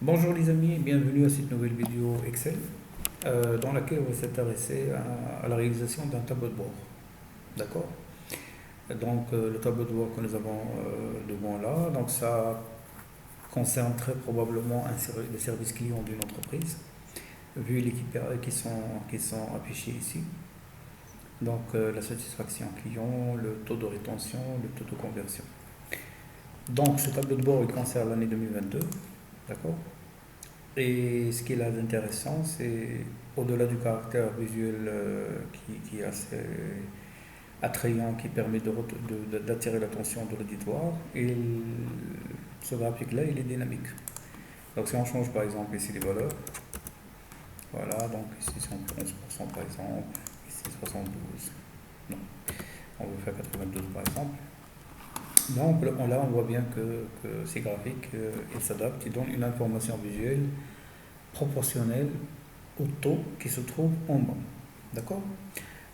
Bonjour les amis, bienvenue à cette nouvelle vidéo Excel dans laquelle on va s'intéresser à la réalisation d'un tableau de bord. D'accord? Donc le tableau de bord que nous avons devant là, donc ça concerne très probablement le service client d'une entreprise, vu les KPI qui sont affichés ici. Donc la satisfaction client, le taux de rétention, le taux de conversion. Donc ce tableau de bord il concerne l'année 2022. D'accord? Et ce qui est là d'intéressant, c'est au-delà du caractère visuel qui est assez attrayant, qui permet d'attirer l'attention de l'auditoire, ce graphique-là, il est dynamique. Donc si on change par exemple ici les valeurs, voilà, donc ici c'est 11% par exemple, ici 72, non, on veut faire 92 par exemple. Donc là on voit bien que ces graphiques, ils s'adaptent, ils donnent une information visuelle proportionnelle au taux qui se trouve en bas. D'accord?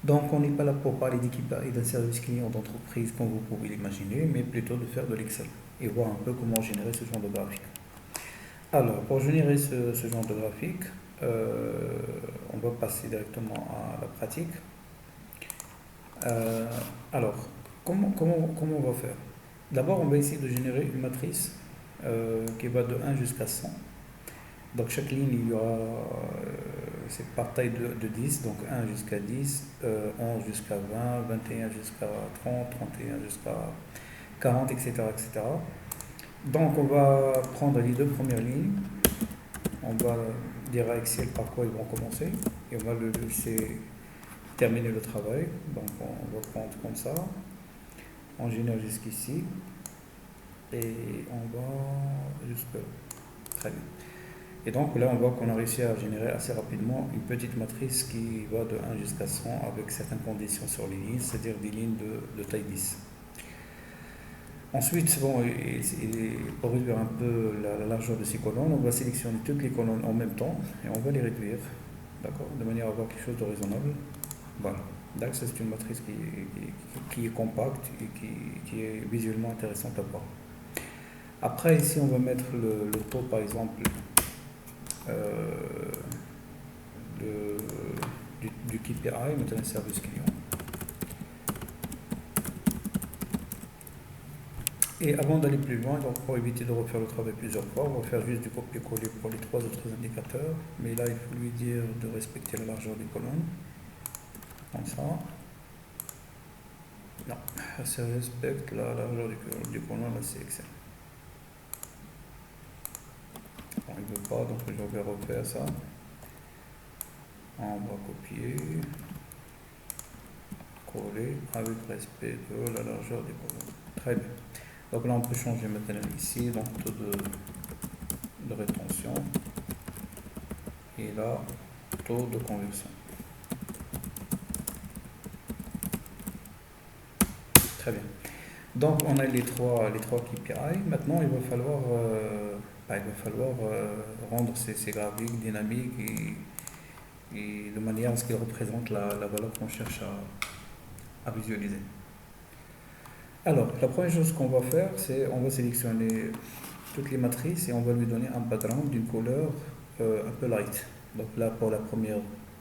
Donc, on n'est pas là pour parler d'équipe et d'un service client d'entreprise comme vous pouvez l'imaginer, mais plutôt de faire de l'Excel et voir un peu comment générer ce genre de graphique. Alors, pour générer ce genre de graphique, on va passer directement à la pratique. Euh, alors, comment on va faire? D'abord, on va essayer de générer une matrice qui va de 1 jusqu'à 100. Donc chaque ligne, il y aura, c'est par taille de 10, donc 1 jusqu'à 10, 11 jusqu'à 20, 21 jusqu'à 30, 31 jusqu'à 40, etc., etc. Donc on va prendre les deux premières lignes, on va dire à Excel par quoi ils vont commencer, et on va le laisser terminer le travail. Donc on va prendre comme ça, on génère jusqu'ici, et on va jusque là. Très bien. Et donc là, on voit qu'on a réussi à générer assez rapidement une petite matrice qui va de 1 jusqu'à 100 avec certaines conditions sur les lignes, c'est-à-dire des lignes de taille 10. Ensuite, bon, pour réduire un peu la largeur de ces colonnes, on va sélectionner toutes les colonnes en même temps et on va les réduire, d'accord, de manière à avoir quelque chose de raisonnable. Voilà. Donc, c'est une matrice qui est compacte et qui est visuellement intéressante à voir. Après, ici, on va mettre le taux, par exemple, euh, du KPI, maintenant service client. Et avant d'aller plus loin, donc pour éviter de refaire le travail plusieurs fois, on va faire juste du copier-coller pour les trois autres indicateurs. Mais là, il faut lui dire de respecter la largeur des colonnes. Comme ça. Non, ça respecte la largeur du colonne, là c'est excellent. Bon, il ne veut pas, donc je vais refaire ça. On va copier, coller avec respect de la largeur des colonnes. Très bien. Donc là, on peut changer maintenant ici, donc taux de rétention. Et là, taux de conversion. Très bien. Donc, on a les trois KPI. Maintenant, il va falloir rendre ces graphiques dynamiques et de manière à ce qu'ils représentent la valeur qu'on cherche à visualiser. Alors, la première chose qu'on va faire, c'est on va sélectionner toutes les matrices et on va lui donner un background d'une couleur un peu light. Donc là, pour la première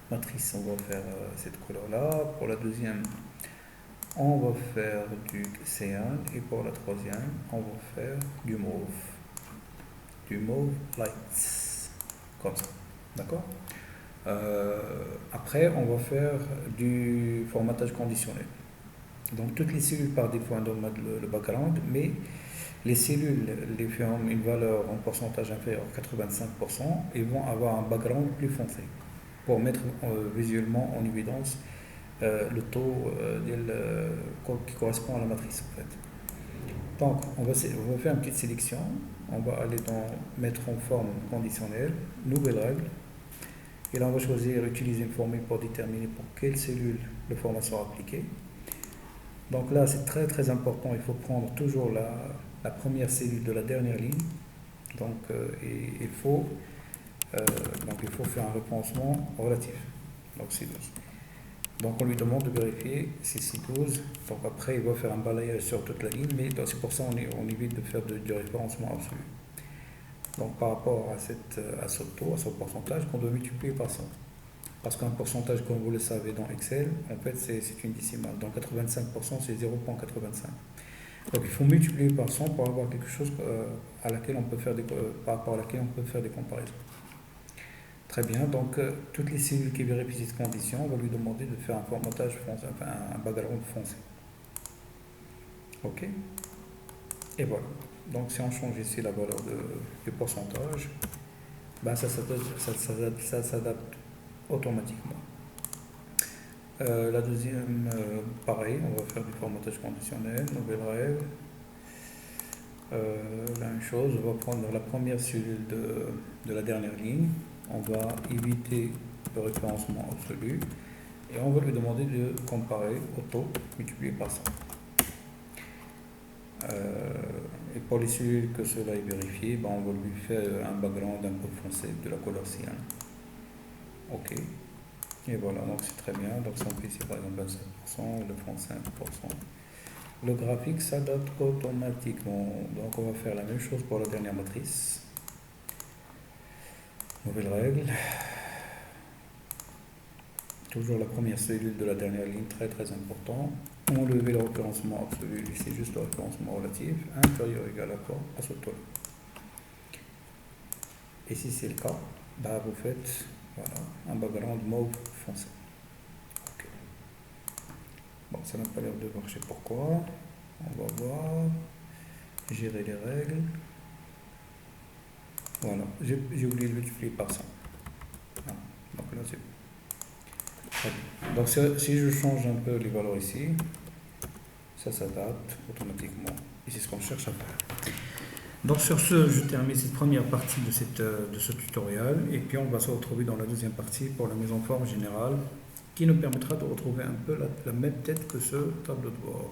matrice, on va faire cette couleur-là. Pour la deuxième, on va faire du cyan. Et pour la troisième, on va faire du mauve. Du mauve light. Comme ça. D'accord? Après, on va faire du formatage conditionnel. Donc toutes les cellules par défaut donnent le background, mais les cellules les ferment une valeur en pourcentage inférieur à 85% et vont avoir un background plus foncé pour mettre visuellement en évidence le taux qui correspond à la matrice en fait. Donc on va faire une petite sélection, on va aller dans mettre en forme conditionnelle, nouvelle règle, et là on va choisir utiliser une formule pour déterminer pour quelle cellule le format sera appliqué. Donc là, c'est très très important, il faut prendre toujours la première cellule de la dernière ligne. Donc, euh, il faut faire un référencement relatif. Donc, c'est 12. Donc, on lui demande de vérifier si c'est 12. Donc, après, il va faire un balayage sur toute la ligne, mais c'est pour ça qu'on évite de faire du référencement absolu. Donc par rapport à ce taux, à ce pourcentage, qu'on doit multiplier par 100. Parce qu'un pourcentage, comme vous le savez dans Excel, en fait c'est une décimale. Donc 85% c'est 0,85. Donc il faut multiplier par 100 pour avoir quelque chose à laquelle on peut faire par rapport à laquelle on peut faire des comparaisons. Très bien, donc toutes les cellules qui vérifient cette condition, on va lui demander de faire un formatage foncé, enfin un background foncé. Ok. Et voilà. Donc si on change ici la valeur du pourcentage, ben ça s'adapte automatiquement. La deuxième, pareil, on va faire du formatage conditionnel, nouvelle règle. La même chose, on va prendre la première cellule de la dernière ligne, on va éviter le référencement absolu et on va lui demander de comparer au taux multiplié par 100. Et pour les cellules que cela est vérifié, ben on va lui faire un background un peu foncé de la couleur cyan. Ok. Et voilà, donc c'est très bien. Donc si on fait ici par exemple 25%, le fond 5%. Le graphique s'adapte automatiquement. Donc on va faire la même chose pour la dernière matrice. Nouvelle règle. Toujours la première cellule de la dernière ligne, très très important. Enlever le référencement absolu, c'est juste le référencement relatif, inférieur ou égal à ce taux. Et si c'est le cas, bah vous faites voilà, un background mauve foncé. Okay. Bon, ça n'a pas l'air de marcher. Pourquoi? On va voir. Gérer les règles. Voilà, j'ai oublié de multiplier par 100. Ah, donc là c'est bon. Donc si je change un peu les valeurs ici, ça s'adapte automatiquement. Et c'est ce qu'on cherche à faire. Donc sur ce, je termine cette première partie de ce tutoriel et puis on va se retrouver dans la deuxième partie pour la mise en forme générale qui nous permettra de retrouver un peu la même tête que ce tableau de bord.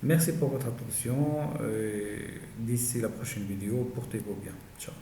Merci pour votre attention et d'ici la prochaine vidéo, portez-vous bien. Ciao.